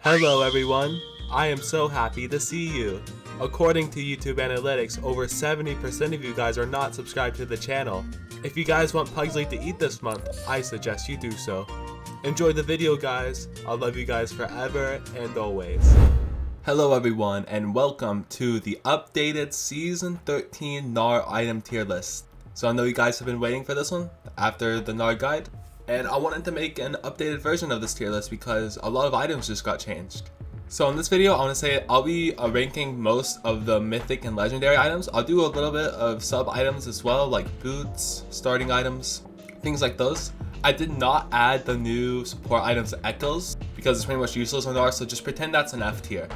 Hello everyone, I am so happy to see you. According to YouTube analytics, over 70% of you guys are not subscribed to the channel. If you guys want Pugsley to eat this month, I suggest you do so. Enjoy the video guys, I'll love you guys forever and always. Hello everyone and welcome to the updated Season 13 Gnar item tier list. So I know you guys have been waiting for this one after the Gnar guide. And I wanted to make an updated version of this tier list because a lot of items just got changed. So in this video, I want to say I'll be ranking most of the mythic and legendary items. I'll do a little bit of sub items as well, like boots, starting items, things like those. I did not add the new support items echoes because it's pretty much useless on Gnar, so just pretend that's an F tier.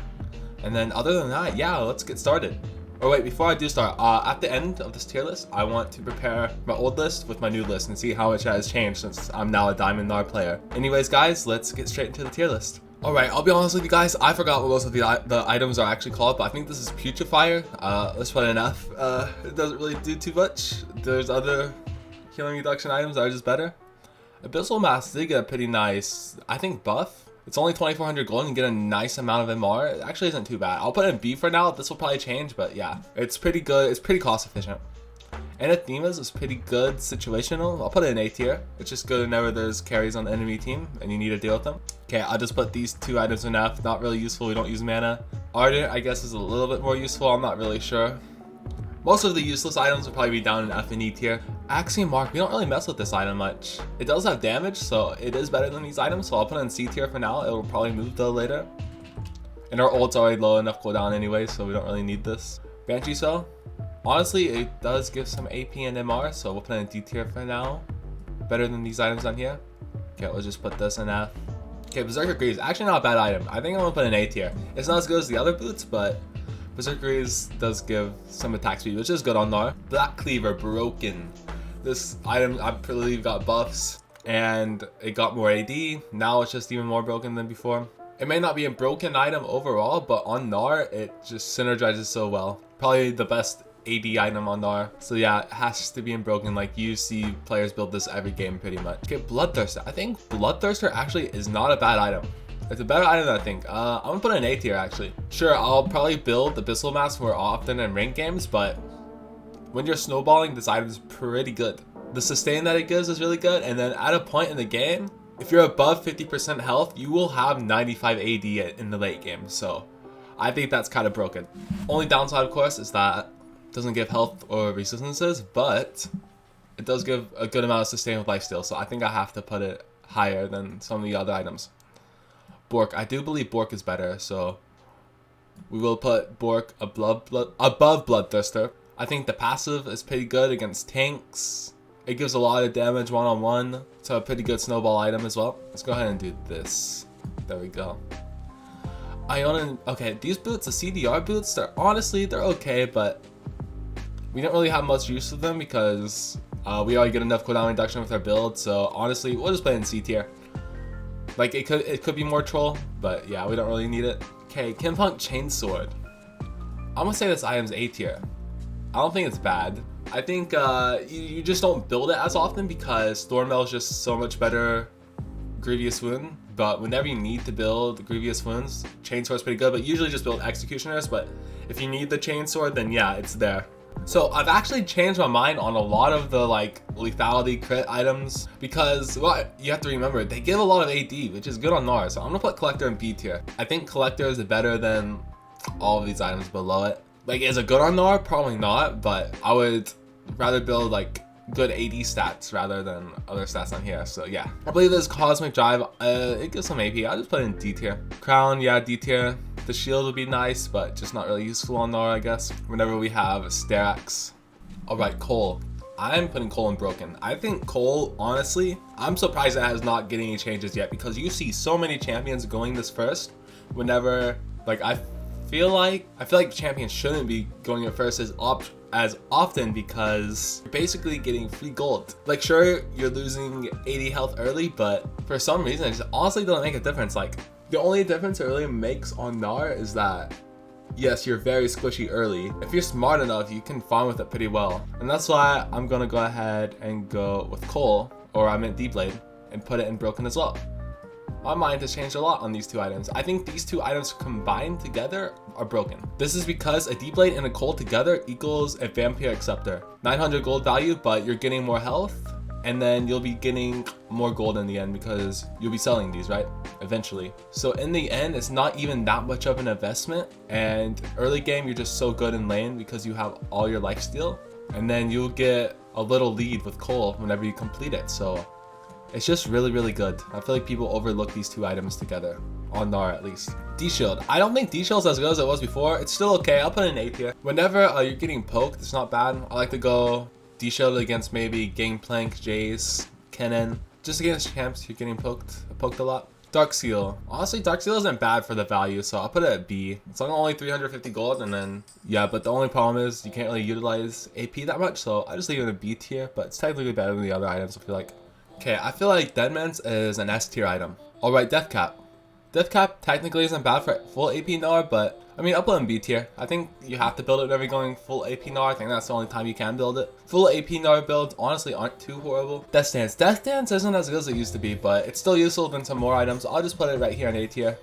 And then other than that, yeah, let's get started. Or wait, before I do start, at the end of this tier list, I want to compare my old list with my new list and see how much has changed since I'm now a Diamond Gnar player. Anyways, guys, let's get straight into the tier list. Alright, I'll be honest with you guys, I forgot what most of the items are actually called, but I think this is Putrefier. Let's put an F. It doesn't really do too much. There's other healing reduction items that are just better. Abyssal Mask did get a pretty nice, I think, buff. It's only 2400 gold and get a nice amount of MR. It actually isn't too bad. I'll put it in B for now. This will probably change, but yeah, it's pretty good. It's pretty cost efficient. Anathemas is pretty good situational. I'll put it in A tier. It's just good whenever there's carries on the enemy team and you need to deal with them. Okay, I'll just put these two items in F. Not really useful. We don't use mana. Ardent, I guess, is a little bit more useful. I'm not really sure. Most of the useless items will probably be down in F and E tier. Axiom Mark, we don't really mess with this item much. It does have damage, so it is better than these items, so I'll put it in C tier for now. It will probably move though later. And our ult's already low enough cooldown anyway, so we don't really need this. Banshee Cell, honestly, it does give some AP and MR, so we'll put it in D tier for now. Better than these items on here. Okay, we'll just put this in F. Okay, Berserker Greaves, actually not a bad item. I think I'm gonna put it in A tier. It's not as good as the other boots, but Berserker Greaves does give some attack speed, which is good on Gnar. Black Cleaver, broken. This item, I believe, got buffs and it got more AD. Now it's just even more broken than before. It may not be a broken item overall, but on Gnar, it just synergizes so well. Probably the best AD item on Gnar. So yeah, it has to be in broken. Like, you see players build this every game pretty much. Okay, Bloodthirster. I think Bloodthirster actually is not a bad item. It's a better item than I think. I'm gonna put it in A tier actually. Sure, I'll probably build the Abyssal Mask more often in ranked games, but when you're snowballing, this item is pretty good. The sustain that it gives is really good, and then at a point in the game, if you're above 50% health, you will have 95 AD in the late game, so I think that's kind of broken. Only downside, of course, is that it doesn't give health or resistances, but it does give a good amount of sustain with lifesteal, so I think I have to put it higher than some of the other items. Bork, I do believe Bork is better, so we will put Bork above Bloodthirster. I think the passive is pretty good against tanks. It gives a lot of damage one-on-one, so a pretty good snowball item as well. Let's go ahead and do this. There we go. Ionin, okay, these boots, the CDR boots, they're okay, but we don't really have much use of them because we already get enough cooldown reduction with our build, so honestly, we'll just put it in C tier. Like, it could be more troll, but yeah, we don't really need it. Okay, Kinpunk Chainsword. I'm gonna say this item's A tier. I don't think it's bad. I think you just don't build it as often because Thornmail is just so much better Grievous Wound. But whenever you need to build Grievous Wounds, Chainsword's pretty good, but usually just build Executioners. But if you need the Chainsword, then yeah, it's there. So I've actually changed my mind on a lot of the like lethality crit items because, well, you have to remember, they give a lot of AD, which is good on Gnar. So I'm gonna put Collector in B tier. I think Collector is better than all of these items below it. Like, is it good on Gnar? Probably not, but I would rather build like good AD stats rather than other stats on here. So yeah, I believe this Cosmic Drive, it gives some AP. I'll just put it in D tier. Crown, yeah, D tier. The shield would be nice, but just not really useful on Gnar, I guess, whenever we have Sterax. Alright, Cole. I'm putting Cole in broken. I think Cole, honestly, I'm surprised it has not getting any changes yet because you see so many champions going this first whenever, like, I feel like champions shouldn't be going at first as often because you're basically getting free gold. Like, sure, you're losing 80 health early, but for some reason, it just honestly doesn't make a difference. Like, the only difference it really makes on Gnar is that, yes, you're very squishy early. If you're smart enough, you can farm with it pretty well. And that's why I'm gonna go ahead and go with Cole, or I meant D-Blade, and put it in broken as well. my mind has changed a lot on these two items. I think these two items combined together are broken. This is because a D-Blade and a Cold together equals a Vampire Acceptor. 900 gold value, but you're getting more health, and then you'll be getting more gold in the end because you'll be selling these, right? Eventually. So in the end, it's not even that much of an investment, and early game, you're just so good in lane because you have all your lifesteal, and then you'll get a little lead with Cole whenever you complete it. So it's just really, really good. I feel like people overlook these two items together, on Gnar at least. D-Shield. I don't think D-Shield's as good as it was before. It's still okay. I'll put it in A tier. Whenever you're getting poked, it's not bad. I like to go D-Shield against maybe Gangplank, Jace, Kennen. Just against champs, you're getting poked a lot. Dark Seal. Honestly, Dark Seal isn't bad for the value, so I'll put it at B. It's only 350 gold, and then, yeah, but the only problem is you can't really utilize AP that much, so I just leave it in a B tier, but it's technically better than the other items, I feel like. Okay, I feel like Deadman's is an S tier item. Alright, Death Cap. Death Cap technically isn't bad for full AP Gnar, but I mean, I'll put it in B tier. I think you have to build it whenever you're going full AP Gnar. I think that's the only time you can build it. Full AP Gnar builds honestly aren't too horrible. Death Stance. Death Stance isn't as good as it used to be, but it's still useful than some more items. I'll just put it right here in A tier.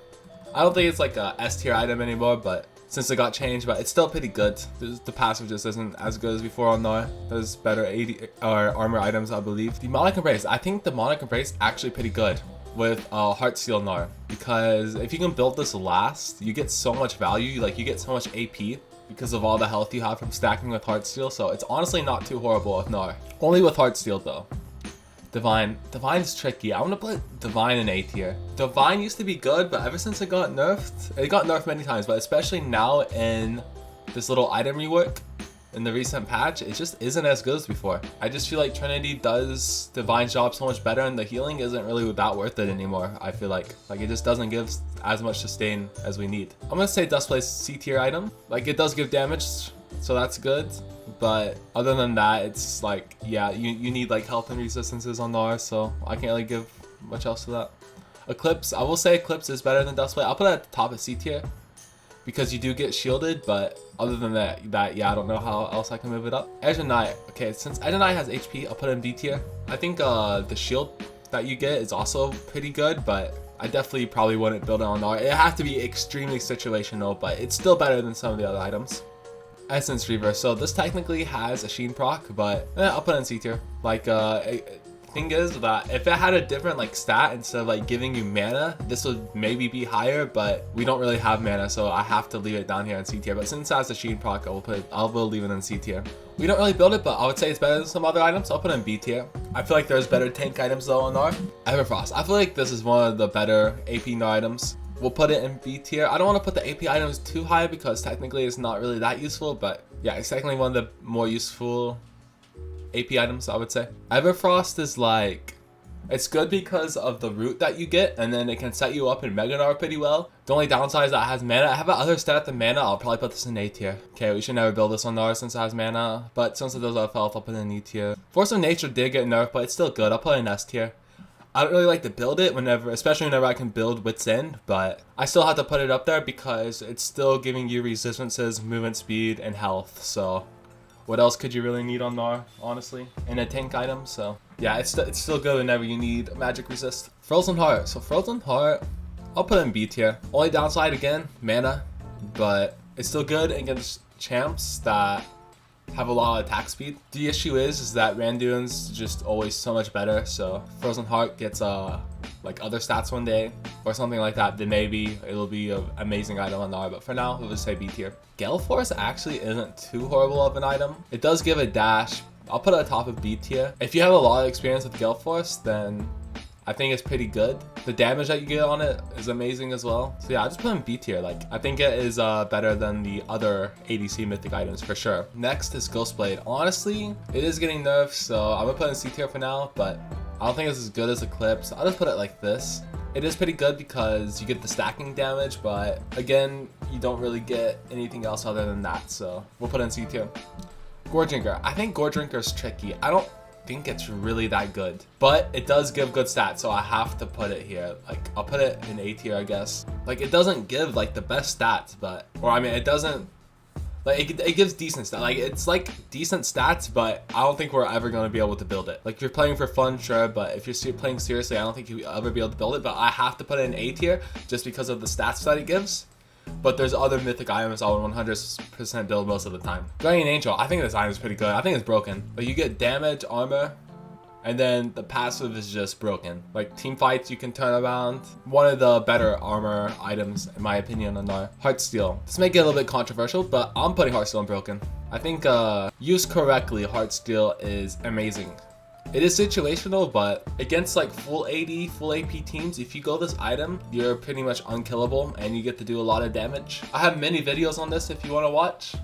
I don't think it's like a S tier item anymore, but since it got changed, but it's still pretty good. The passive just isn't as good as before on Gnar. There's better AD or armor items, I believe. Demonic Embrace. I think Demonic Embrace actually pretty good with Heart Seal Gnar, because if you can build this last, you get so much value. Like, you get so much AP because of all the health you have from stacking with Heart Seal. So it's honestly not too horrible with Gnar. Only with Heart Seal though. Divine is tricky. I want to put Divine in A tier. Divine used to be good, but ever since it got nerfed many times, but especially now in this little item rework in the recent patch, it just isn't as good as before. I just feel like Trinity does Divine's job so much better, and the healing isn't really that worth it anymore. I feel like it just doesn't give as much sustain as we need. I'm gonna say Dustblaze C tier item. Like, it does give damage, so that's good. But other than that, it's like, yeah, you need like health and resistances on Gnar, so I can't really give much else to that. Eclipse, I will say Eclipse is better than Dustblade. I'll put it at the top of C tier because you do get shielded, but other than that, yeah, I don't know how else I can move it up. Edge of Night. Okay, since Edge of Night has HP, I'll put it in B tier. I think the shield that you get is also pretty good, but I definitely probably wouldn't build it on Gnar. It has to be extremely situational, but it's still better than some of the other items. Essence Reaver. So this technically has a Sheen proc, but I'll put it in C tier. Like, thing is that if it had a different like stat instead of like giving you mana, this would maybe be higher, but we don't really have mana, so I have to leave it down here in C tier. But since it has a Sheen proc, I will leave it in C tier. We don't really build it, but I would say it's better than some other items. I'll put it in B tier. I feel like there's better tank items though on Gnar. Everfrost. I feel like this is one of the better AP Gnar items. We'll put it in B tier. I don't want to put the AP items too high because technically it's not really that useful, but yeah, it's technically one of the more useful AP items, I would say. Everfrost is like, it's good because of the root that you get, and then it can set you up in Mega Gnar pretty well. The only downside is that it has mana. I have another stat than mana. I'll probably put this in A tier. Okay, we should never build this on Gnar since it has mana, but since it does have health, I'll put it in E tier. Force of Nature did get nerfed, but it's still good. I'll put it in S tier. I don't really like to build it especially whenever I can build Wit's End, but I still have to put it up there because it's still giving you resistances, movement speed, and health. So what else could you really need on Gnar, honestly, in a tank item? So yeah, it's still good whenever you need magic resist. Frozen Heart. So Frozen Heart, I'll put it in B tier. Only downside, again, mana, but it's still good against champs that have a lot of attack speed. The issue is that Randuin's just always so much better, so Frozen Heart gets like other stats one day or something like that, then maybe it'll be an amazing item on Gnar, but for now we'll just say B tier. Gale Force actually isn't too horrible of an item. It does give a dash. I'll put it at top of B tier. If you have a lot of experience with Gale Force, then I think it's pretty good. The damage that you get on it is amazing as well. So yeah, I just put in B tier. Like, I think it is better than the other ADC mythic items for sure. Next is Ghostblade. Honestly, it is getting nerfed, so I'm gonna put it in C tier for now, but I don't think it's as good as Eclipse. I'll just put it like this. It is pretty good because you get the stacking damage, but again, you don't really get anything else other than that, so we'll put it in C tier. Gore Drinker. I think Gore Drinker is tricky. I don't think it's really that good, but it does give good stats, so I have to put it here. Like, I'll put it in A tier, I guess. Like, it doesn't give like the best stats, but, or I mean, it doesn't, Like it gives decent stats. Like it's like decent stats, but I don't think we're ever gonna be able to build it. Like if you're playing for fun, sure, but if you're playing seriously, I don't think you'll ever be able to build it. But I have to put it in A tier just because of the stats that it gives. But there's other mythic items I would 100% build most of the time. Guardian Angel, I think this item is pretty good. I think it's broken. But you get damage, armor, and then the passive is just broken. Like team fights, you can turn around. One of the better armor items, in my opinion, on our Heartsteel. This may get a little bit controversial, but I'm putting Heartsteel on broken. I think used correctly, Heartsteel is amazing. It is situational, but against like full AD, full AP teams, if you go this item, you're pretty much unkillable and you get to do a lot of damage. I have many videos on this if you want to watch,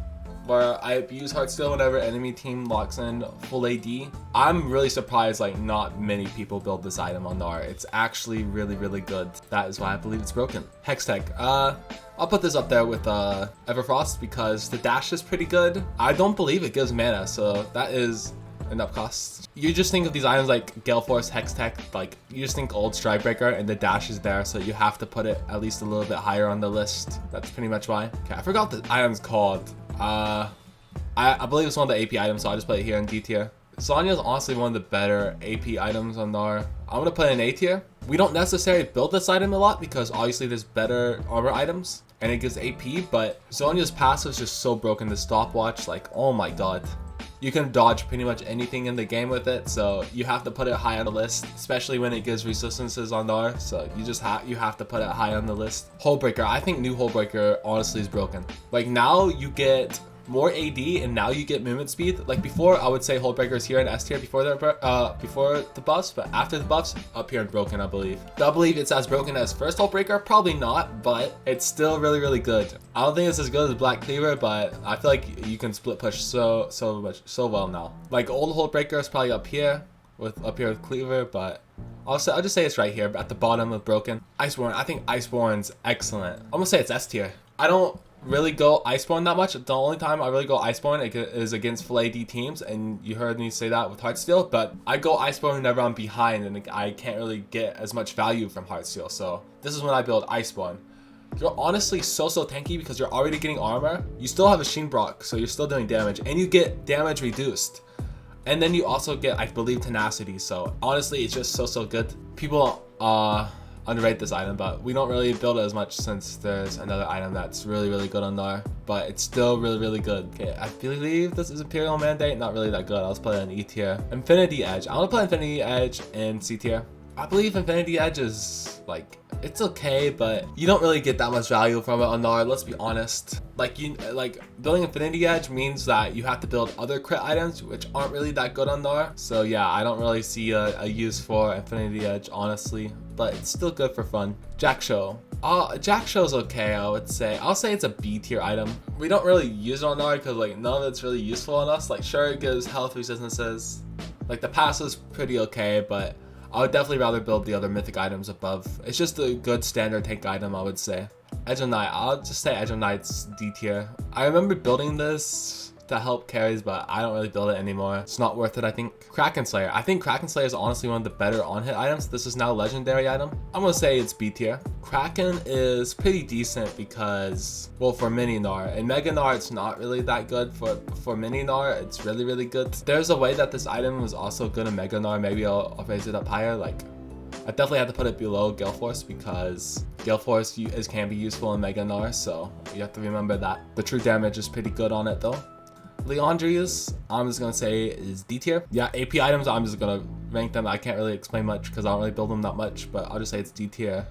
where I use Heartsteel whenever enemy team locks in full AD. I'm really surprised like not many people build this item on Gnar. It's actually really, really good. That is why I believe it's broken. Hextech, I'll put this up there with Everfrost because the dash is pretty good. I don't believe it gives mana, so that is enough costs. You just think of these items like Gale Force, Hextech, like you just think old Strikebreaker and the dash is there, so you have to put it at least a little bit higher on the list. That's pretty much why. Okay, I forgot what the item's called. I believe it's one of the AP items, so I'll just put it here in D tier. Sonya is honestly one of the better AP items on Gnar. I'm gonna put it in A tier. We don't necessarily build this item a lot because obviously there's better armor items and it gives AP, but Sonya's passive is just so broken. The stopwatch, like, oh my god. You can dodge pretty much anything in the game with it, so you have to put it high on the list, especially when it gives resistances on Gnar. So you have to put it high on the list. Hullbreaker, I think new Hullbreaker honestly is broken. Like now you get more AD and now you get movement speed. Like before, I would say Hullbreaker is here in S tier before the buffs, but after the buffs, up here in broken, I believe. Do I believe it's as broken as first Hullbreaker? Probably not, but it's still really, really good. I don't think it's as good as Black Cleaver, but I feel like you can split push so well now. Like old Hullbreaker is probably up here with Cleaver, but I'll just say it's right here at the bottom of broken. Iceborne, I think Iceborne's excellent. I'm gonna say it's S tier. I don't really go Iceborne that much. The only time I really go Iceborne is against full AD teams, and you heard me say that with Heartsteel, but I go Iceborne whenever I'm behind and I can't really get as much value from Heartsteel, so this is when I build Iceborne. You're honestly so tanky because you're already getting armor, you still have a Sheen Brock, so you're still doing damage, and you get damage reduced. And then you also get, I believe, tenacity, so honestly it's just so good. People underrate this item, but we don't really build it as much since there's another item that's really good on Gnar, but it's still really good. Okay, I believe this is Imperial Mandate, not really that good. I'll just put it in E tier. Infinity Edge, I'm gonna put Infinity Edge in C tier. I believe Infinity Edge is like, it's okay, but you don't really get that much value from it on Gnar, let's be honest. Like building Infinity Edge means that you have to build other crit items which aren't really that good on Gnar. So yeah, I don't really see a use for Infinity Edge honestly, but it's still good for fun. Jackshow. Jackshow's okay, I would say. I'll say it's a B tier item. We don't really use it on Gnar because like none of it's really useful on us. Like sure, it gives health resistances. Like the passive's pretty okay, but I would definitely rather build the other mythic items above. It's just a good standard tank item, I would say. Edge of Night, I'll just say Edge of Night's D tier. I remember building this to help carries, but I don't really build it anymore. It's not worth it, I think. Kraken Slayer. I think Kraken Slayer is honestly one of the better on-hit items. This is now a legendary item. I'm gonna say it's B tier. Kraken is pretty decent because, well, for mini Gnar. In Mega Gnar, it's not really that good. For mini Gnar, it's really good. There's a way that this item was also good in Mega Gnar. Maybe I'll raise it up higher. Like, I definitely had to put it below Gale Force because Gale Force can be useful in Mega Gnar, so you have to remember that. The true damage is pretty good on it though. Leandrius, I'm just gonna say is D tier. Yeah, AP items, I'm just gonna rank them. I can't really explain much because I don't really build them that much, but I'll just say it's D tier.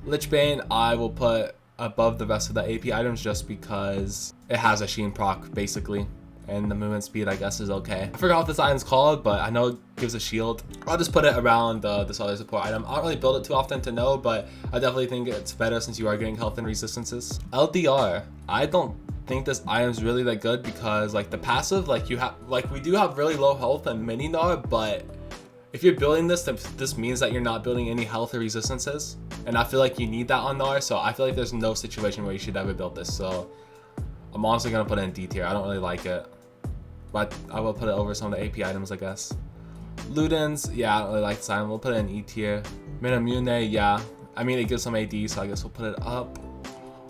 Lichbane, I will put above the rest of the AP items just because it has a Sheen proc basically, and the movement speed I guess is okay. I forgot what this item's called, but I know it gives a shield. I'll just put it around this other support item. I don't really build it too often to know, but I definitely think it's better since you are getting health and resistances. LDR, I don't think this item's really that good because like the passive, like we do have really low health and mini Gnar, but if you're building this, then this means that you're not building any health or resistances, and I feel like you need that on Gnar, so I feel like there's no situation where you should ever build this, so I'm honestly gonna put it in D tier. I don't really like it, but I will put it over some of the AP items, I guess. Ludens, yeah, I don't really like this item. We'll put it in E tier. Minamune, yeah, I mean it gives some AD, so I guess we'll put it up.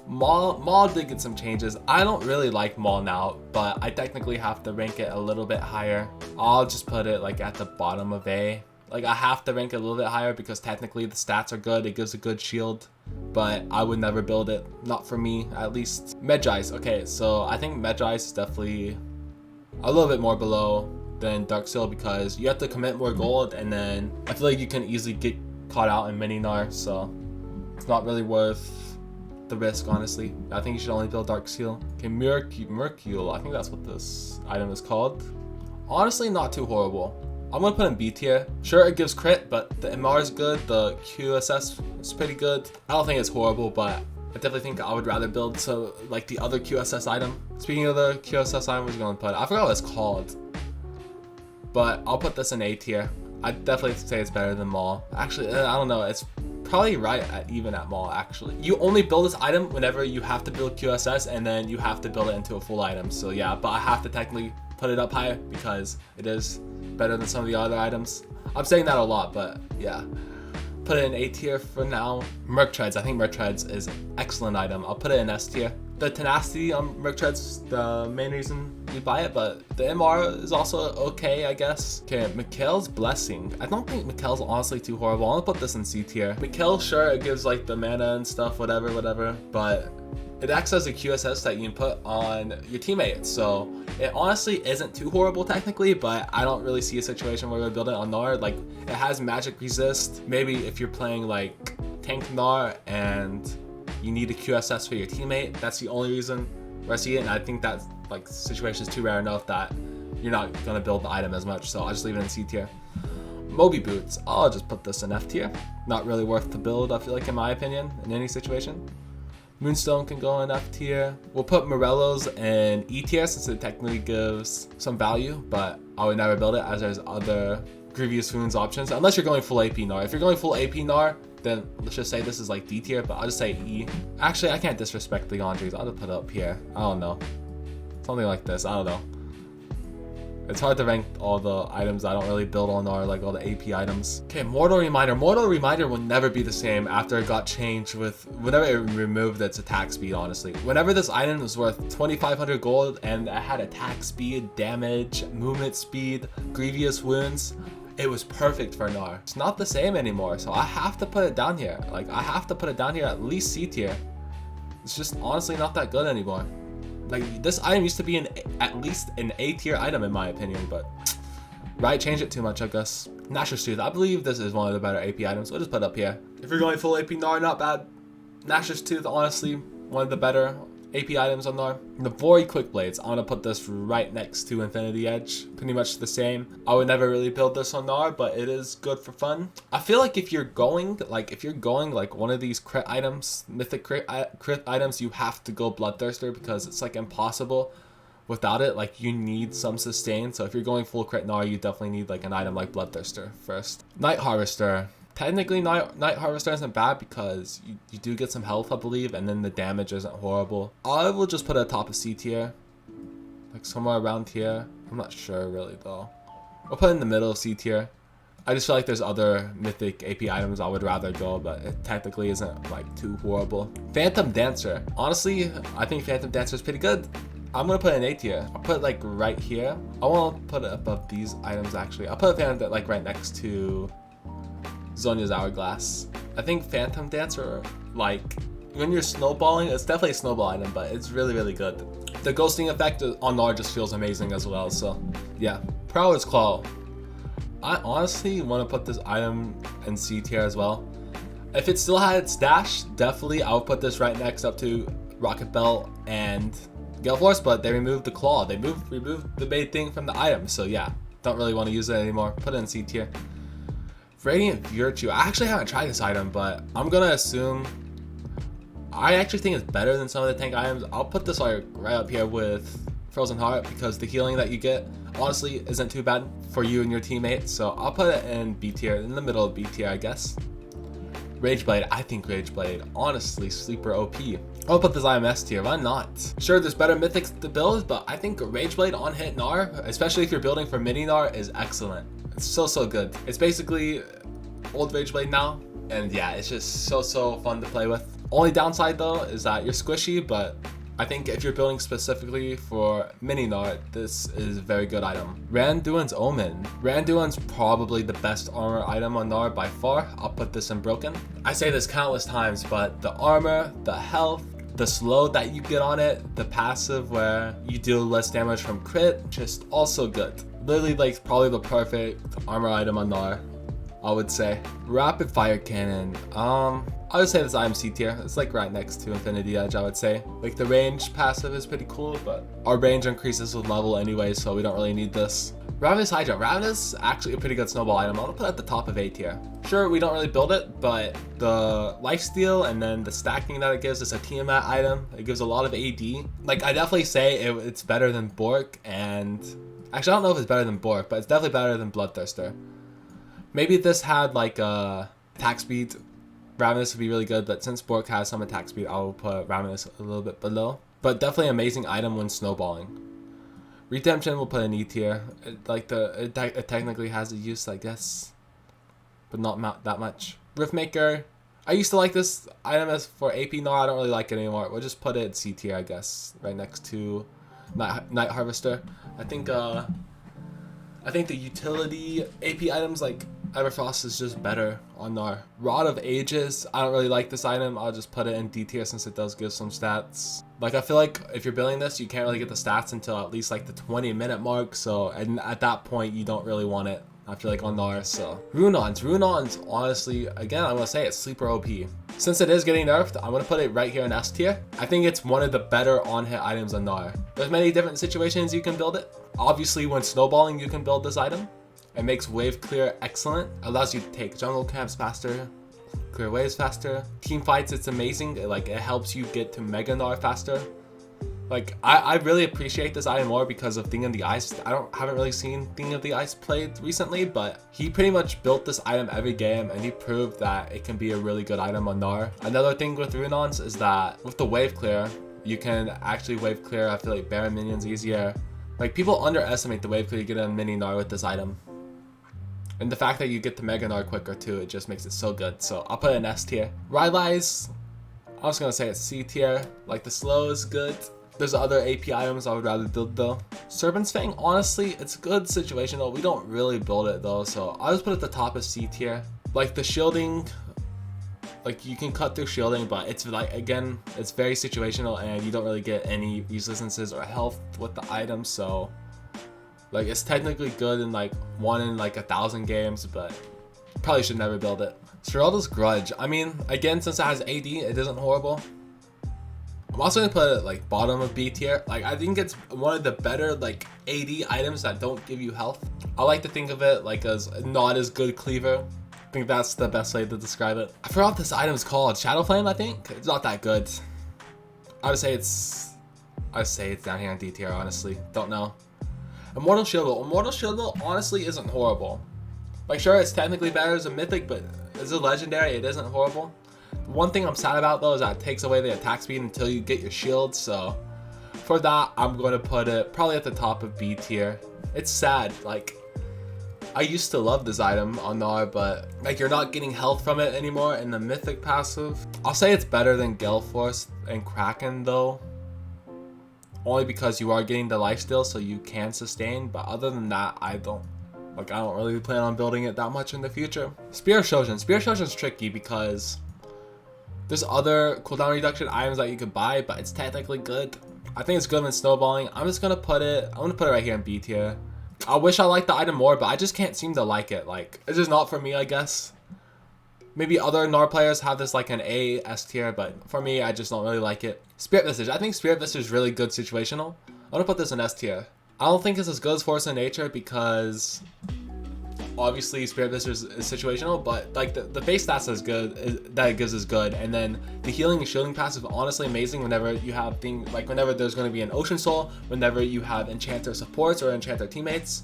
Maul did get some changes. I don't really like Maul now, but I technically have to rank it a little bit higher. I'll just put it like at the bottom of A. Like I have to rank it a little bit higher because technically the stats are good. It gives a good shield, but I would never build it. Not for me, at least. Medjai's. Okay, so I think Medjai's is definitely a little bit more below than Darkseal because you have to commit more gold, and then I feel like you can easily get caught out in mini Gnar, so it's not really worth the risk, honestly. I think you should only build Darkseal. Okay, Mercule, I think that's what this item is called. Honestly, not too horrible. I'm gonna put in B tier. Sure, it gives crit, but the MR is good, the QSS is pretty good. I don't think it's horrible, but I definitely think I would rather build to like the other QSS item. Speaking of the QSS item, we're gonna put, I forgot what it's called, but I'll put this in A tier. I'd definitely say it's better than Maul. Actually, I don't know, it's probably right at even at Maul actually. You only build this item whenever you have to build QSS, and then you have to build it into a full item. So yeah, but I have to technically put it up higher because it is better than some of the other items. I'm saying that a lot, but yeah. Put it in A tier for now. Merc Treads, I think Merc Treads is an excellent item. I'll put it in S tier. The tenacity on Merc Treads is the main reason we buy it, but the MR is also okay, I guess. Okay, Mikhail's Blessing. I don't think Mikhail's honestly too horrible. I'll put this in C tier. Mikhail, sure, it gives like the mana and stuff, whatever, but it acts as a QSS that you can put on your teammates, so it honestly isn't too horrible technically, but I don't really see a situation where we build it on Gnar. Like, it has magic resist. Maybe if you're playing like tank Gnar and you need a QSS for your teammate, that's the only reason where I see it, and I think that like situation is too rare enough that you're not gonna build the item as much, so I'll just leave it in C tier. Moby Boots, I'll just put this in F tier. Not really worth the build, I feel like, in my opinion, in any situation. Moonstone can go in F tier. We'll put Morello's in E tier since it technically gives some value, but I would never build it as there's other Grievous Wounds options, unless you're going full AP Gnar. If you're going full AP Gnar, then let's just say this is like D tier, but I'll just say E. Actually, I can't disrespect the Andres. I'll just put it up here. I don't know. Something like this. I don't know. It's hard to rank all the items I don't really build on, or like all the AP items. Okay, Mortal Reminder. Mortal Reminder will never be the same after it got changed with whenever it removed its attack speed, honestly. Whenever this item was worth 2,500 gold and it had attack speed, damage, movement speed, Grievous Wounds, it was perfect for Gnar. It's not the same anymore, so I have to put it down here. Like, I have to put it down here at least C tier. It's just honestly not that good anymore. Like, this item used to be at least an A tier item in my opinion, but Riot changed it too much, I guess. Gnasher's Tooth, I believe this is one of the better AP items, so we'll just put it up here. If you're going full AP Gnar, not bad. Gnasher's Tooth, honestly, one of the better AP items on Gnar. The Void Quick Blades, I'm gonna put this right next to Infinity Edge. Pretty much the same. I would never really build this on Gnar, but it is good for fun. I feel like if you're going like one of these crit items, mythic crit items, you have to go Bloodthirster because it's like impossible without it. Like, you need some sustain. So if you're going full crit Gnar, you definitely need like an item like Bloodthirster first. Night Harvester. Technically, Night Harvester isn't bad because you do get some health, I believe, and then the damage isn't horrible. I will just put it at top of C tier, like somewhere around here. I'm not sure really though. I'll put it in the middle of C tier. I just feel like there's other mythic AP items I would rather go, but it technically isn't like too horrible. Phantom Dancer. Honestly, I think Phantom Dancer is pretty good. I'm gonna put it in A tier. I'll put it like right here. I won't put it above these items actually. I'll put Phantom like right next to Zhonya's Hourglass. I think Phantom Dancer, like, when you're snowballing, it's definitely a snowball item, but it's really good. The ghosting effect on Gnar just feels amazing as well, so yeah. Prowler's Claw. I honestly want to put this item in C tier as well. If it still had its dash, definitely I would put this right next up to Rocket Belt and Gale Force, but they removed the claw. They removed the main thing from the item, so yeah. Don't really want to use it anymore. Put it in C tier. Radiant Virtue. I actually haven't tried this item, but I'm gonna assume I actually think it's better than some of the tank items. I'll put this like right up here with Frozen Heart because the healing that you get honestly isn't too bad for you and your teammates. So I'll put it in B tier, in the middle of B tier, I guess. Rageblade. I think Rageblade, honestly, sleeper OP. I'll put this item S tier. Why not? Sure, there's better mythics to build, but I think Rageblade on hit Gnar, especially if you're building for mini Gnar, is excellent. It's so good. It's basically old Rageblade now, and yeah, it's just so fun to play with. Only downside though is that you're squishy, but I think if you're building specifically for mini Gnar, this is a very good item. Randuin's Omen. Randuin's probably the best armor item on Gnar by far. I'll put this in broken. I say this countless times, but the armor, the health, the slow that you get on it, the passive where you deal less damage from crit, just also good. Literally like probably the perfect armor item on Gnar, I would say. Rapid fire cannon. I would say this item C tier. It's like right next to Infinity Edge, I would say. Like the range passive is pretty cool, but our range increases with level anyway, so we don't really need this. Ravenous Hydra. Ravenous is actually a pretty good snowball item. I'm gonna put it at the top of A tier. Sure, we don't really build it, but the lifesteal and then the stacking that it gives is a Tiamat item. It gives a lot of AD. Like I definitely say it's better than Bork, and actually I don't know if it's better than Bork, but it's definitely better than Bloodthirster. Maybe if this had like a attack speed, Ravenous would be really good, but since Bork has some attack speed, I will put Ravenous a little bit below. But definitely an amazing item when snowballing. Redemption will put in E tier. It technically has a use, I guess, but not that much. Riftmaker. I used to like this item as for AP. No, I don't really like it anymore. We'll just put it in C tier, I guess, right next to Night Harvester. I think the utility AP items like Everfrost is just better on Gnar. Rod of Ages, I don't really like this item. I'll just put it in D tier since it does give some stats. Like I feel like if you're building this, you can't really get the stats until at least like the 20-minute mark. So and at that point, you don't really want it. I feel like on Gnar. So Runons, honestly, again, I'm gonna say it's sleeper OP. Since it is getting nerfed, I'm gonna put it right here in S tier. I think it's one of the better on-hit items on Gnar. There's many different situations you can build it. Obviously, when snowballing, you can build this item. It makes wave clear excellent. Allows you to take jungle camps faster, clear waves faster. Team fights, it's amazing. It helps you get to Mega Gnar faster. Like I really appreciate this item more because of Thing of the Ice. Haven't really seen Thing of the Ice played recently, but he pretty much built this item every game and he proved that it can be a really good item on Gnar. Another thing with Runons is that with the wave clear, you can actually wave clear, I feel like, Baron minions easier. Like people underestimate the wave clear you get in mini Gnar with this item. And the fact that you get to Mega Gnar quicker too, it just makes it so good. So I'll put it in S tier. Rylai's, I was gonna say it's C tier. Like the slow is good. There's other AP items I would rather build though. Serpent's Fang, honestly, it's a good situation though. We don't really build it though, so I'll just put it at the top of C tier. Like the shielding, like you can cut through shielding, but it's like, again, it's very situational and you don't really get any resistances or health with the item, so like it's technically good in like 1 in like 1,000 games, but probably should never build it. Seralda's Grudge. I mean, again, since it has AD, it isn't horrible. I'm also gonna put it like bottom of B tier. Like I think it's one of the better like AD items that don't give you health. I like to think of it like as not as good cleaver. I think that's the best way to describe it. I forgot what this item is called. Shadow Flame, I think. It's not that good. I'd say it's down here in D tier, honestly. Don't know. Immortal Shield honestly isn't horrible. Like sure, it's technically better as a mythic, but as a legendary, it isn't horrible. One thing I'm sad about though is that it takes away the attack speed until you get your shield, so for that I'm going to put it probably at the top of B tier. It's sad, like I used to love this item on Gnar, but like you're not getting health from it anymore in the mythic passive. I'll say it's better than Gale Force and Kraken though, only because you are getting the lifesteal so you can sustain, but other than that I don't really plan on building it that much in the future. Spear of Shojin. Spear of Shojin's tricky because there's other cooldown reduction items that you could buy, but it's technically good. I think it's good when snowballing. I'm gonna put it right here in B tier. I wish I liked the item more, but I just can't seem to like it. Like it's just not for me, I guess. Maybe other Gnar players have this like an A, S tier, but for me, I just don't really like it. Spirit Visage. I think Spirit Visage is really good situational. I'm gonna put this in S tier. I don't think it's as good as Force of Nature because obviously Spirit Visage is situational, but like the base stats is good, that it gives is good, and then the healing and shielding passive is honestly amazing whenever you have things like whenever there's going to be an Ocean Soul, whenever you have Enchanter supports or Enchanter teammates,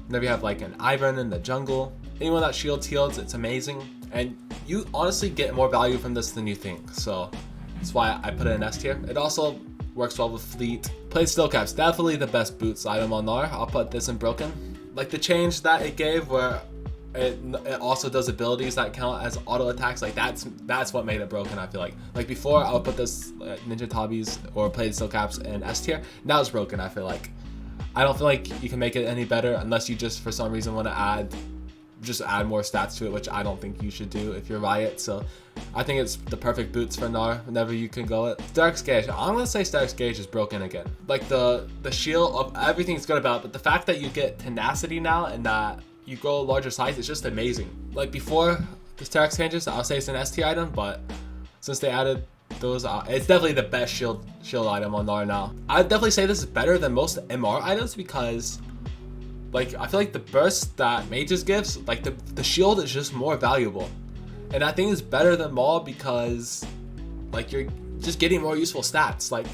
whenever you have like an Ivern in the jungle, anyone that shields heals, it's amazing, and you honestly get more value from this than you think, so that's why I put it in S tier. It also works well with Fleet. Plate Steel Caps, definitely the best boots item on Gnar. I'll put this in broken. Like the change that it gave where it also does abilities that count as auto attacks. Like that's what made it broken. I feel like before I would put this Ninja Tabis or Plated Steel Caps in S tier. Now it's broken. I feel like I don't feel like you can make it any better unless you just for some reason want to add more stats to it, which I don't think you should do if you're Riot. So I think it's the perfect boots for Gnar whenever you can go it. Stark's Gauge. I'm gonna say Stark's Gauge is broken again. Like the shield of everything's good about it, but the fact that you get tenacity now and that you grow a larger size, it's just amazing. Like before the Stark's changes, I'll say it's an S tier item, but since they added those, it's definitely the best shield item on Gnar now. I'd definitely say this is better than most MR items because like I feel like the burst that Mages gives, like the shield is just more valuable. And I think it's better than Maul because like you're just getting more useful stats. Like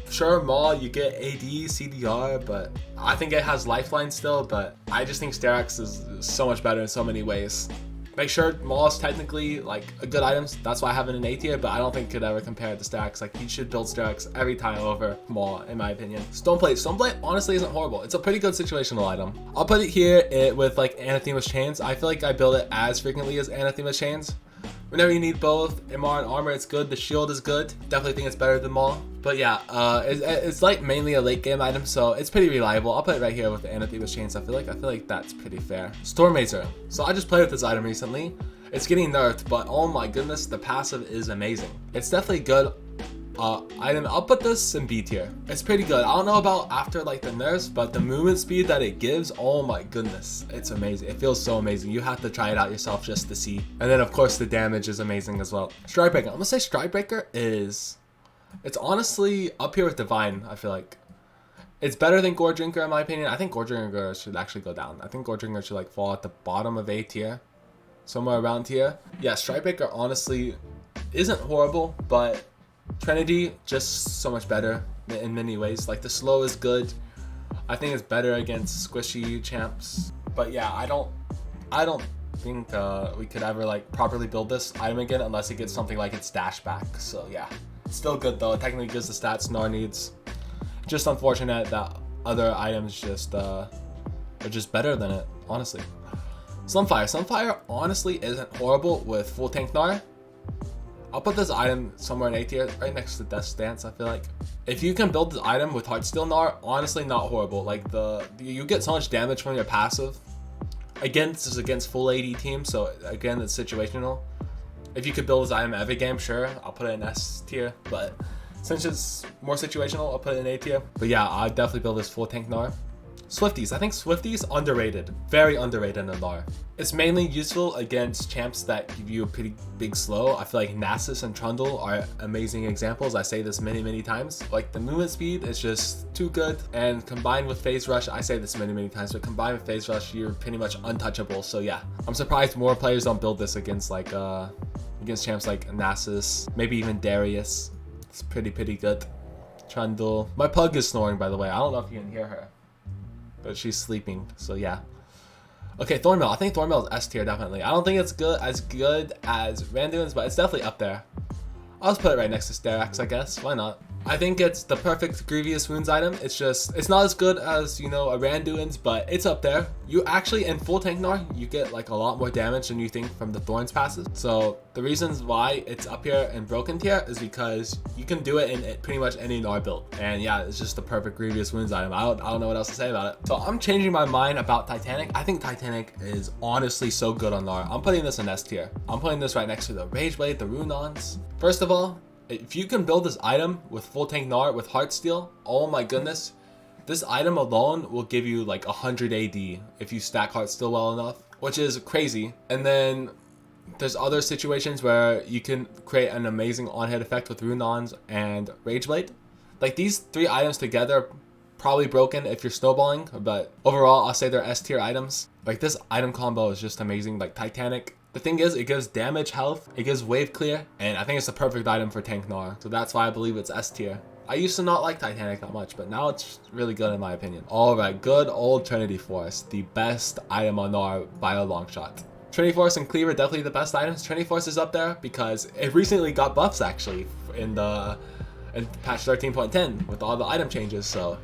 sure, Maul you get AD, CDR, but I think it has Lifeline still, but I just think Sterak's is so much better in so many ways. Make sure Maul is technically like a good item, that's why I have it in A tier, but I don't think it could ever compare to Sterak's. Like you should build Sterak's every time over Maul in my opinion. Stoneplate honestly isn't horrible. It's a pretty good situational item. I'll put it here with like Anathema's Chains. I feel like I build it as frequently as Anathema's Chains. Whenever you need both MR and armor, it's good. The shield is good. Definitely think it's better than Maul. But yeah, it's like mainly a late game item, so it's pretty reliable. I'll put it right here with the Anathema's Chains. I feel like that's pretty fair. Stormmazer. So I just played with this item recently. It's getting nerfed, but oh my goodness, the passive is amazing. It's definitely good item. I'll put this in B tier. It's pretty good. I don't know about after like the nerfs, but the movement speed that it gives, oh my goodness, it's amazing. It feels so amazing. You have to try it out yourself just to see. And then of course the damage is amazing as well. Strikebreaker. I'm gonna say Strikebreaker it's honestly up here with Divine. I feel like it's better than Gore Drinker in my opinion. I think Gore Drinker should actually go down. I think Gore Drinker should like fall at the bottom of A tier, somewhere around here. Yeah, Strikebreaker honestly isn't horrible, but Trinity just so much better in many ways. Like the slow is good. I think it's better against squishy champs. But yeah, I don't think we could ever like properly build this item again unless it gets something like its dash back. So yeah, it's still good though. It technically gives the stats Gnar needs. Just unfortunate that other items just are just better than it, honestly. Sunfire honestly isn't horrible with full tank Gnar. I'll put this item somewhere in A tier, right next to Death's Dance. I feel like if you can build this item with Heartsteel Gnar, honestly not horrible. Like you get so much damage from your passive. Again, this is against full AD team, so again it's situational. If you could build this item every game, sure, I'll put it in S tier. But since it's more situational, I'll put it in A tier. But yeah, I'd definitely build this full tank Gnar. Swifties. I think Swifties underrated. Very underrated in Gnar. It's mainly useful against champs that give you a pretty big slow. I feel like Nasus and Trundle are amazing examples. I say this many times. Like the movement speed is just too good. And combined with Phase Rush, I say this many times, but combined with Phase Rush, you're pretty much untouchable. So yeah, I'm surprised more players don't build this against like against champs like Nasus, maybe even Darius. It's pretty good. Trundle. My pug is snoring, by the way. I don't know if you can hear her, but she's sleeping, so yeah. Okay, Thornmail. I think Thornmail is S tier, definitely. I don't think it's as good as Randuin's, but it's definitely up there. I'll just put it right next to Sterak's, I guess. Why not? I think it's the perfect Grievous Wounds item. It's not as good as, you know, a Randuin's, but it's up there. You actually, in full tank Gnar, you get like a lot more damage than you think from the Thorns passes. So the reasons why it's up here in broken tier is because you can do it in pretty much any Gnar build. And yeah, it's just the perfect Grievous Wounds item. I don't know what else to say about it. So I'm changing my mind about Titanic. I think Titanic is honestly so good on Gnar. I'm putting this in S tier. I'm putting this right next to the Rage Blade, the Runons. First of all, if you can build this item with full tank Gnar with Heartsteel, oh my goodness, this item alone will give you like 100 AD if you stack Heartsteel well enough, which is crazy. And then there's other situations where you can create an amazing on-hit effect with Runons and Rageblade. Like these three items together, probably broken if you're snowballing, but overall I'll say they're S tier items. Like this item combo is just amazing. Like Titanic, the thing is, it gives damage, health, it gives wave clear, and I think it's the perfect item for tank Gnar. So that's why I believe it's S tier. I used to not like Titanic that much, but now it's really good in my opinion. Alright, good old Trinity Force, the best item on Gnar by a long shot. Trinity Force and Cleaver definitely the best items. Trinity Force is up there because it recently got buffs actually in patch 13.10 with all the item changes, so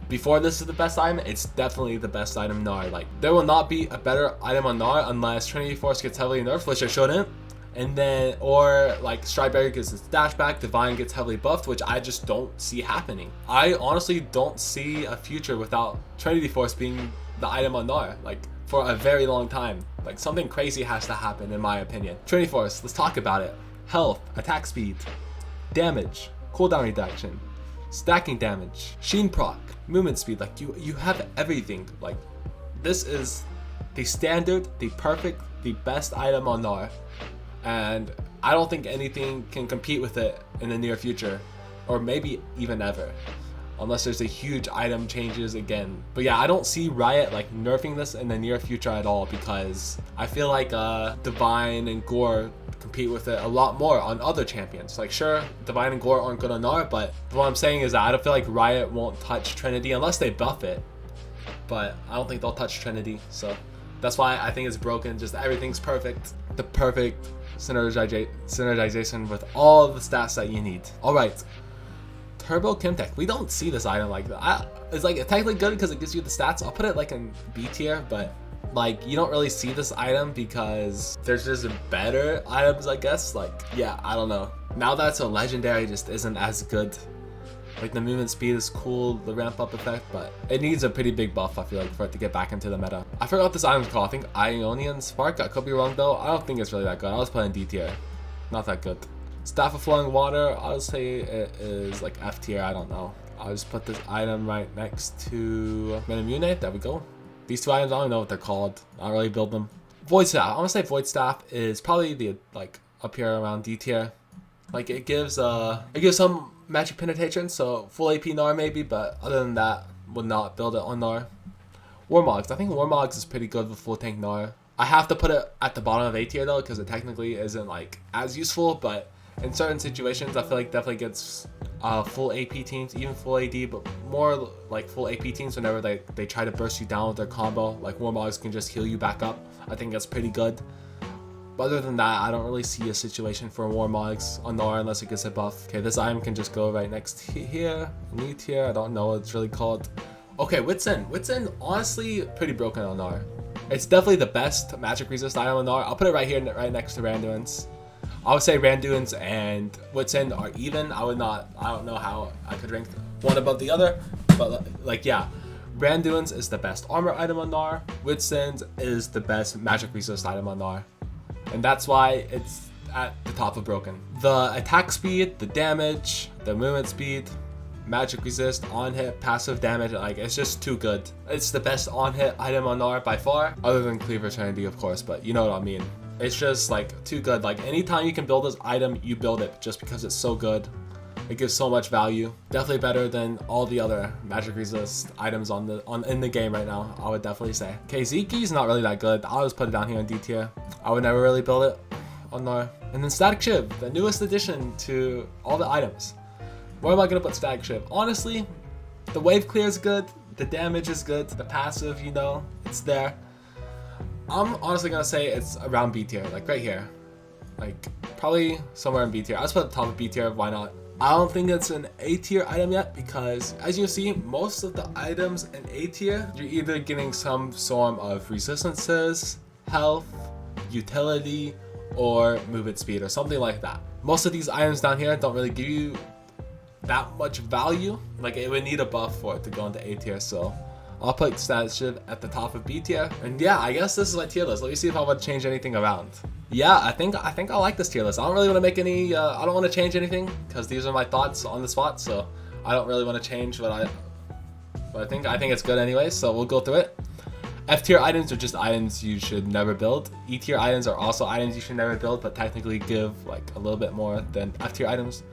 before this is the best item, it's definitely the best item Gnar. Like, there will not be a better item on Gnar unless Trinity Force gets heavily nerfed, which it shouldn't. And then, or like Strawberry gets its dash back, Divine gets heavily buffed, which I just don't see happening. I honestly don't see a future without Trinity Force being the item on Gnar, like, for a very long time. Like, something crazy has to happen in my opinion. Trinity Force, let's talk about it. Health, attack speed, damage, cooldown reduction, stacking damage, sheen proc, movement speed. Like, you have everything. Like, this is the standard, the perfect, the best item on Gnar. And I don't think anything can compete with it in the near future, or maybe even ever, unless there's a huge item changes again. But yeah, I don't see Riot like nerfing this in the near future at all, because I feel like Divine and Gore compete with it a lot more on other champions. Like, sure, Divine and Gore aren't good on Gnar, but what I'm saying is that I don't feel like Riot won't touch Trinity unless they buff it. But I don't think they'll touch Trinity, so that's why I think it's broken. Just everything's perfect. The perfect synergization with all the stats that you need. Alright, Turbo Kimtech. We don't see this item like that. It's like technically good because it gives you the stats. I'll put it like in B tier, but like you don't really see this item because there's just better items, I guess. Like, yeah, I don't know. Now that it's a legendary, just isn't as good. Like, the movement speed is cool, the ramp up effect, but it needs a pretty big buff, I feel like, for it to get back into the meta. I forgot what this item's called. I think Ionian Spark. I could be wrong though. I don't think it's really that good. I'll just put it in D tier. Not that good. Staff of Flowing Water, I'll say it is like F tier. I don't know. I'll just put this item right next to Renimune. There we go. These two items, I don't know what they're called. I don't really build them. Void Staff. I'm gonna say Void Staff is probably the like up here around D tier. Like, it gives some magic penetration, so full AP Gnar maybe, but other than that, would not build it on Gnar. Warmogs. I think Warmogs is pretty good with full tank Gnar. I have to put it at the bottom of A tier though, because it technically isn't like as useful, but in certain situations I feel like definitely gets full AP teams, even full AD, but more like full AP teams whenever they try to burst you down with their combo. Like, Warmogs can just heal you back up. I think that's pretty good. But other than that, I don't really see a situation for Warmogs on Gnar unless it gets a buff. Okay, this item can just go right next here, new tier. I don't know what it's really called. Okay, Wits End. Wits End, honestly, pretty broken on Gnar. It's definitely the best magic resist item on Gnar. I'll put it right here, right next to Randuin's. I would say Randuin's and Wits End are even. I don't know how I could rank one above the other, but like, yeah. Randuin's is the best armor item on Gnar. Wits End is the best magic resist item on Gnar. And that's why it's at the top of broken. The attack speed, the damage, the movement speed, magic resist, on hit, passive damage, like, it's just too good. It's the best on hit item on Gnar by far, other than Cleaver Trinity, of course, but you know what I mean. It's just like too good. Like, anytime you can build this item, you build it just because it's so good. It gives so much value. Definitely better than all the other magic resist items in the game right now, I would definitely say. Okay, Zeki's not really that good. I'll just put it down here in D tier. I would never really build it on Gnar. And then Static Shiv, the newest addition to all the items. Where am I gonna put Static Shiv? Honestly, the wave clear is good, the damage is good, the passive, you know, it's there. I'm honestly gonna say it's around B tier, like right here. Like, probably somewhere in B tier. I'll just put it at the top of B tier, why not? I don't think it's an A tier item yet, because as you see, most of the items in A tier, you're either getting some form of resistances, health, utility, or movement speed, or something like that. Most of these items down here don't really give you that much value. Like, it would need a buff for it to go into A tier, so I'll put Static Shiv at the top of B tier. And yeah, I guess this is my tier list. Let me see if I want to change anything around. Yeah, I think I like this tier list. I don't really want to make any, I don't want to change anything, because these are my thoughts on the spot, so I don't really want to change what I think it's good anyway, so we'll go through it. F tier items are just items you should never build. E tier items are also items you should never build, but technically give like a little bit more than F tier items.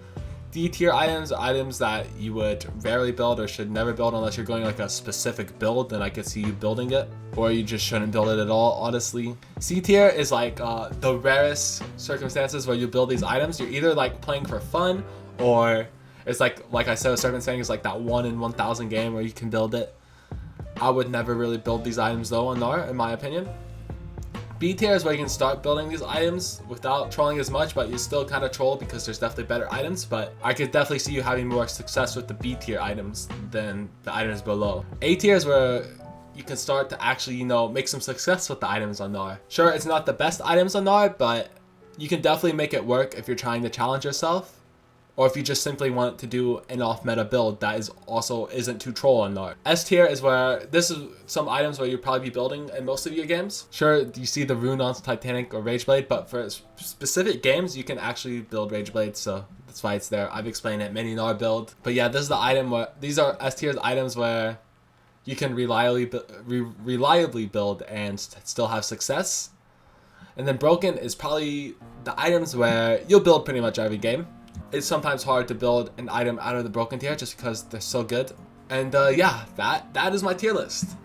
D tier items are items that you would rarely build or should never build unless you're going like a specific build, then I could see you building it, or you just shouldn't build it at all, honestly. C tier is like the rarest circumstances where you build these items. You're either like playing for fun, or it's like I said, a serpent saying, is like that 1 in 1,000 game where you can build it. I would never really build these items though on Gnar, in my opinion. B tier is where you can start building these items without trolling as much, but you still kind of troll because there's definitely better items. But I could definitely see you having more success with the B tier items than the items below. A tier is where you can start to actually, you know, make some success with the items on Gnar. Sure, it's not the best items on Gnar, but you can definitely make it work if you're trying to challenge yourself, or if you just simply want to do an off-meta build that isn't too troll on Gnar. S tier is where this is some items where you'll probably be building in most of your games. Sure, you see the rune on Titanic or Rageblade, but for specific games, you can actually build Rageblade, so that's why it's there. I've explained it, many Gnar build. But yeah, this is the item where, these are S tier items where you can reliably build and still have success. And then broken is probably the items where you'll build pretty much every game. It's sometimes hard to build an item out of the broken tier just because they're so good. And yeah, that is my tier list.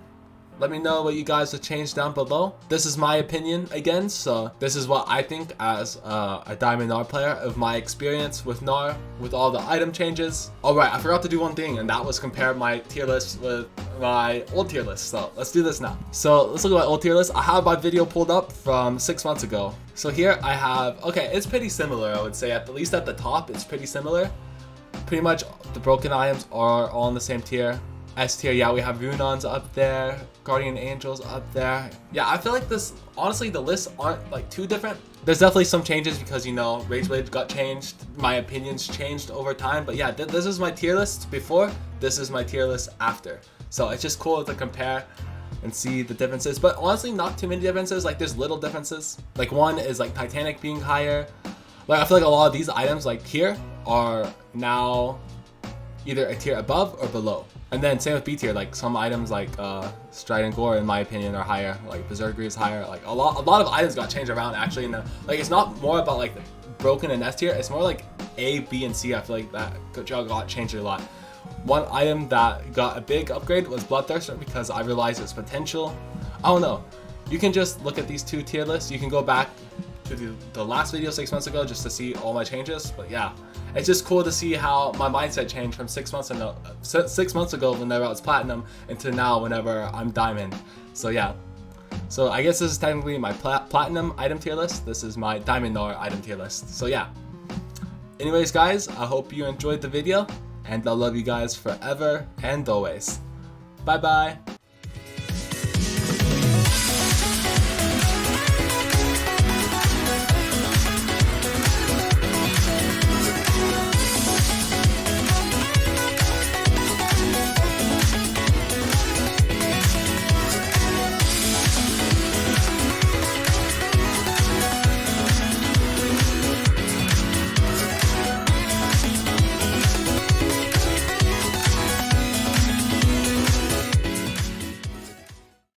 Let me know what you guys have changed down below. This is my opinion again, so this is what I think as a Diamond Gnar player of my experience with Gnar, with all the item changes. Alright, I forgot to do one thing, and that was compare my tier list with my old tier list. So let's do this now. So let's look at my old tier list. I have my video pulled up from 6 months ago. So here I have, okay, it's pretty similar, I would say. At least at the top, it's pretty similar. Pretty much the broken items are all in the same tier. S tier, yeah, we have Runons up there, Guardian Angels up there. Yeah, I feel like this, honestly, the lists aren't like too different. There's definitely some changes because, you know, Rageblade got changed. My opinions changed over time. But yeah, this is my tier list before. This is my tier list after. So it's just cool to compare and see the differences. But honestly, not too many differences. Like, there's little differences. Like, one is like Titanic being higher. Like, I feel like a lot of these items like here are now either a tier above or below. And then same with B tier, like some items like Stride and Gore, in my opinion, are higher. Like Berserker is higher. Like a lot of items got changed around actually. In the, like, it's not more about like the broken and S tier. It's more like A, B, and C. I feel like that got changed a lot. One item that got a big upgrade was Bloodthirster because I realized its potential. I don't know. You can just look at these two tier lists. You can go back to the last video 6 months ago just to see all my changes. But yeah, it's just cool to see how my mindset changed from 6 months ago whenever I was platinum into now whenever I'm diamond. So yeah, so I guess this is technically my platinum item tier list. This is my Diamond Gnar item tier list. So yeah, anyways guys, I hope you enjoyed the video, and I love you guys forever and always. Bye bye.